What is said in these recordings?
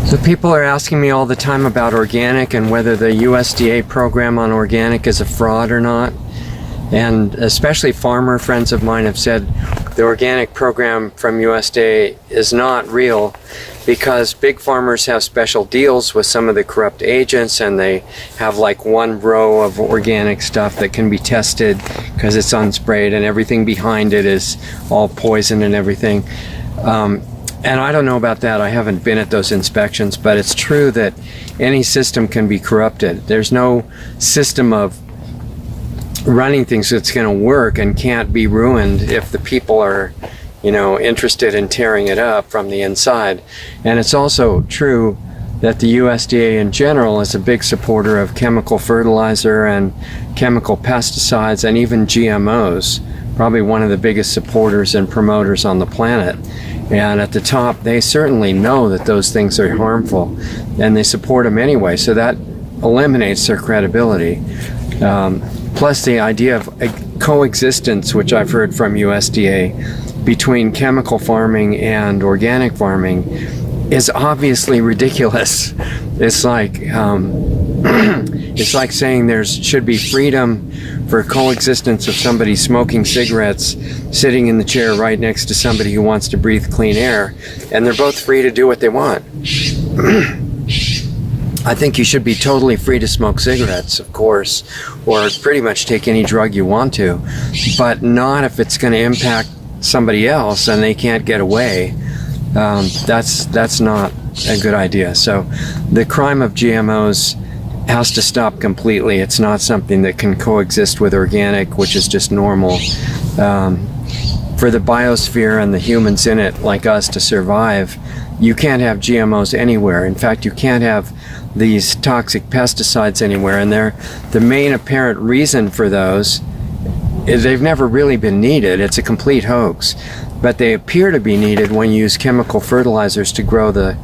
So people are asking me all the time about organic and whether the USDA program on organic is a fraud or not. And especially farmer friends of mine have said the organic program from USDA is not real because big farmers have special deals with some of the corrupt agents, and they have like one row of organic stuff that can be tested because it's unsprayed, and everything behind it is all poison and everything. And I don't know about that. I haven't been at those inspections, but it's true that any system can be corrupted. There's no system of running things that's going to work and can't be ruined if the people are, you know, interested in tearing it up from the inside. And it's also true that the USDA in general is a big supporter of chemical fertilizer and chemical pesticides and even GMOs, probably one of the biggest supporters and promoters on the planet. And at the top, they certainly know that those things are harmful, and they support them anyway, so that eliminates their credibility. Plus the idea of a coexistence, which I've heard from USDA, between chemical farming and organic farming is obviously ridiculous. It's like it's like saying there should be freedom for coexistence of somebody smoking cigarettes sitting in the chair right next to somebody who wants to breathe clean air, and they're both free to do what they want. I think you should be totally free to smoke cigarettes, of course, or pretty much take any drug you want to, but not if it's going to impact somebody else and they can't get away. That's not a good idea. So the crime of GMOs has to stop completely. It's not something that can coexist with organic, which is just normal. For the biosphere and the humans in it, like us, to survive, you can't have GMOs anywhere. In fact, you can't have these toxic pesticides anywhere, and the main apparent reason for those is they've never really been needed. It's a complete hoax. But they appear to be needed when you use chemical fertilizers to grow the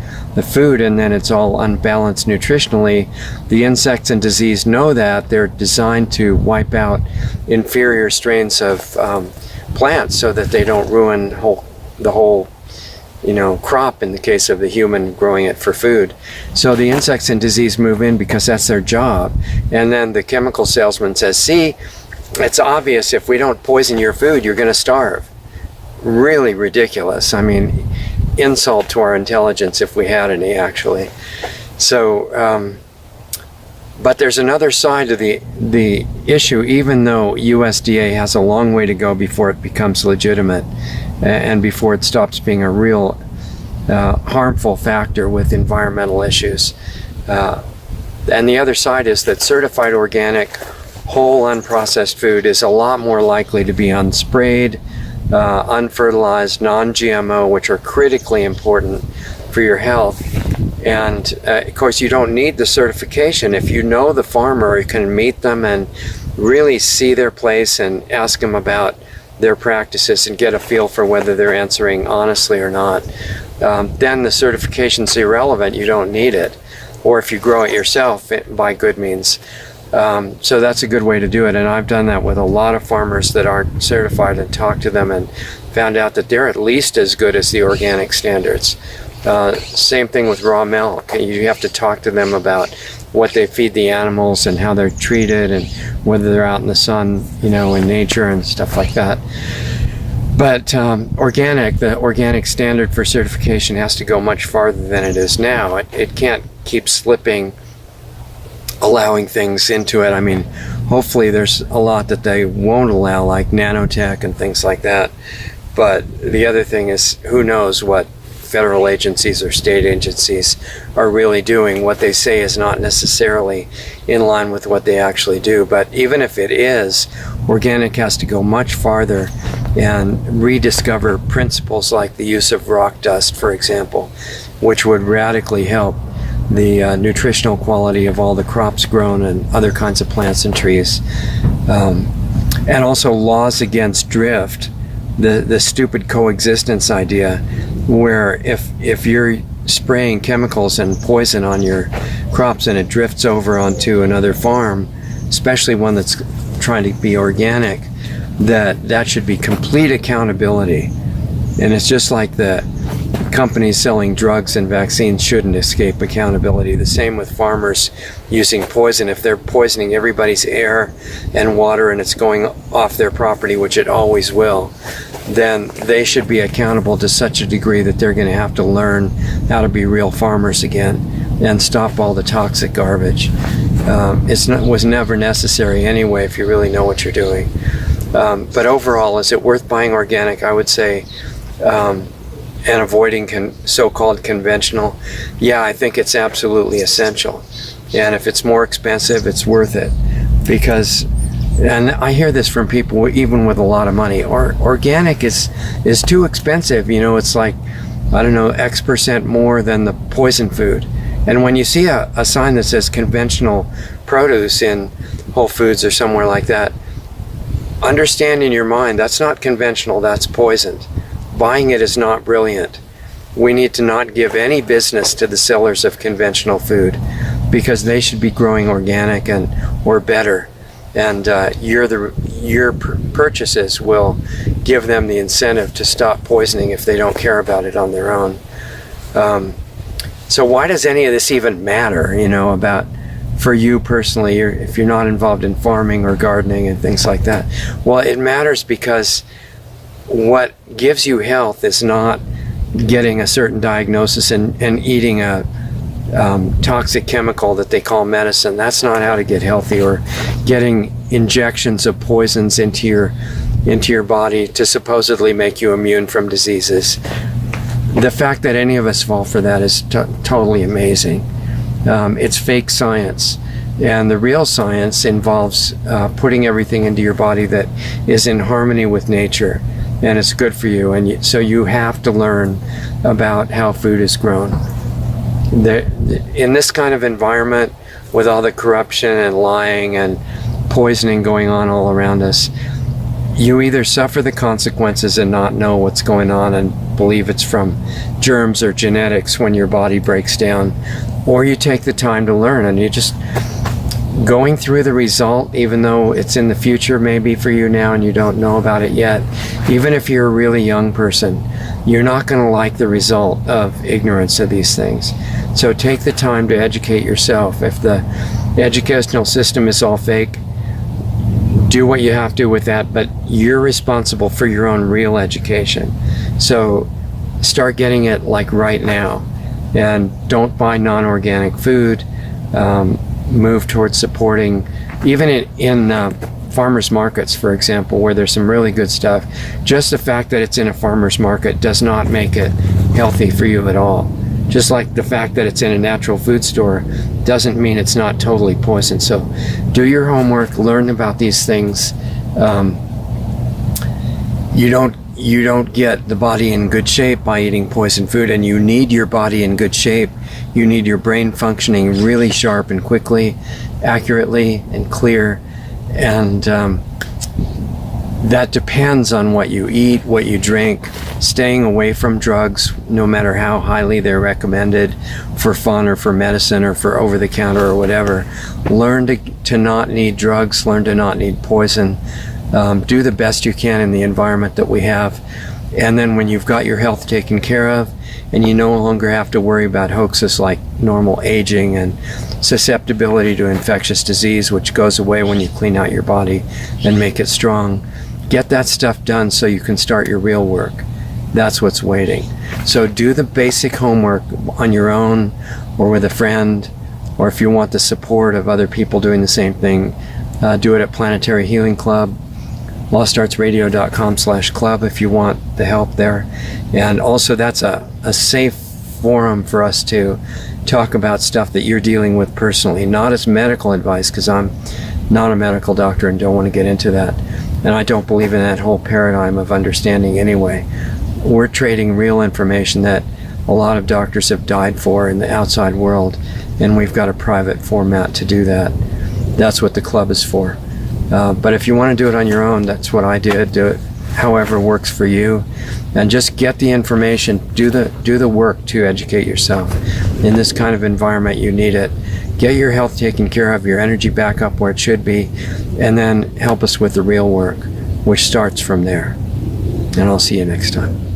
food, and then it's all unbalanced nutritionally. The insects and disease know that. They're designed to wipe out inferior strains of plants so that they don't ruin the whole crop in the case of the human growing it for food. So the insects and disease move in because that's their job. And then the chemical salesman says, see, it's obvious if we don't poison your food, you're going to starve. Really ridiculous. I mean, insult to our intelligence if we had any, actually. So, but there's another side to the issue, even though USDA has a long way to go before it becomes legitimate and before it stops being a real harmful factor with environmental issues. And the other side is that certified organic, whole unprocessed food is a lot more likely to be unsprayed, unfertilized, non-GMO, which are critically important for your health. And of course, you don't need the certification. If you know the farmer, you can meet them and really see their place and ask them about their practices and get a feel for whether they're answering honestly or not. Then the certification's irrelevant. You don't need it. Or if you grow it yourself, by good means. So that's a good way to do it, and I've done that with a lot of farmers that aren't certified and talked to them and found out that they're at least as good as the organic standards. Same thing with raw milk. You have to talk to them about what they feed the animals and how they're treated and whether they're out in the sun, in nature and stuff like that. But the organic standard for certification has to go much farther than it is now. It can't keep slipping, allowing things into it. I mean, hopefully there's a lot that they won't allow, like nanotech and things like that. But the other thing is, who knows what federal agencies or state agencies are really doing. What they say is not necessarily in line with what they actually do. But even if it is, organic has to go much farther and rediscover principles like the use of rock dust, for example, which would radically help the nutritional quality of all the crops grown and other kinds of plants and trees. And also laws against drift, the stupid coexistence idea, where if you're spraying chemicals and poison on your crops and it drifts over onto another farm, especially one that's trying to be organic, that should be complete accountability. And it's just like the companies selling drugs and vaccines shouldn't escape accountability. The same with farmers using poison. If they're poisoning everybody's air and water and it's going off their property, which it always will, then they should be accountable to such a degree that they're going to have to learn how to be real farmers again and stop all the toxic garbage. It was never necessary anyway if you really know what you're doing. But overall, is it worth buying organic? I would say, and avoiding so-called conventional. Yeah, I think it's absolutely essential. And if it's more expensive, it's worth it. Because, and I hear this from people even with a lot of money, organic is too expensive. You know, it's like, I don't know, X% more than the poison food. And when you see a sign that says conventional produce in Whole Foods or somewhere like that, understand in your mind that's not conventional, that's poisoned. Buying it is not brilliant. We need to not give any business to the sellers of conventional food because they should be growing organic or better. And your purchases will give them the incentive to stop poisoning if they don't care about it on their own. So why does any of this even matter, you know, about for you personally, if you're not involved in farming or gardening and things like that? Well, it matters because what gives you health is not getting a certain diagnosis and eating a toxic chemical that they call medicine. That's not how to get healthy, or getting injections of poisons into your body to supposedly make you immune from diseases. The fact that any of us fall for that is totally amazing. It's fake science. And the real science involves putting everything into your body that is in harmony with nature and it's good for you. And so you have to learn about how food is grown. In this kind of environment, with all the corruption and lying and poisoning going on all around us, you either suffer the consequences and not know what's going on and believe it's from germs or genetics when your body breaks down, or you take the time to learn and you just going through the result, even though it's in the future maybe for you now and you don't know about it yet. Even if you're a really young person, you're not going to like the result of ignorance of these things. So take the time to educate yourself. If the educational system is all fake, do what you have to with that, but you're responsible for your own real education. So start getting it like right now, and don't buy non-organic food. Move towards supporting, even in farmers markets, for example, where there's some really good stuff. Just the fact that it's in a farmer's market does not make it healthy for you at all. Just like the fact that it's in a natural food store doesn't mean it's not totally poison. So do your homework, learn about these things. You don't get the body in good shape by eating poison food, and you need your body in good shape. You need your brain functioning really sharp and quickly, accurately and clear, and that depends on what you eat, what you drink, staying away from drugs, no matter how highly they're recommended for fun or for medicine or for over-the-counter or whatever. Learn to not need drugs, learn to not need poison. Do the best you can in the environment that we have. And then when you've got your health taken care of and you no longer have to worry about hoaxes like normal aging and susceptibility to infectious disease, which goes away when you clean out your body and make it strong, get that stuff done so you can start your real work. That's what's waiting. So do the basic homework on your own or with a friend, or if you want the support of other people doing the same thing, do it at Planetary Healing Club. LostArtsRadio.com/club if you want the help there. And also that's a safe forum for us to talk about stuff that you're dealing with personally, not as medical advice, because I'm not a medical doctor and don't want to get into that. And I don't believe in that whole paradigm of understanding anyway. We're trading real information that a lot of doctors have died for in the outside world, and we've got a private format to do that. That's what the club is for. But if you want to do it on your own, that's what I did. Do it however works for you, and just get the information. Do the work to educate yourself. In this kind of environment, you need it. Get your health taken care of, your energy back up where it should be, and then help us with the real work, which starts from there. And I'll see you next time.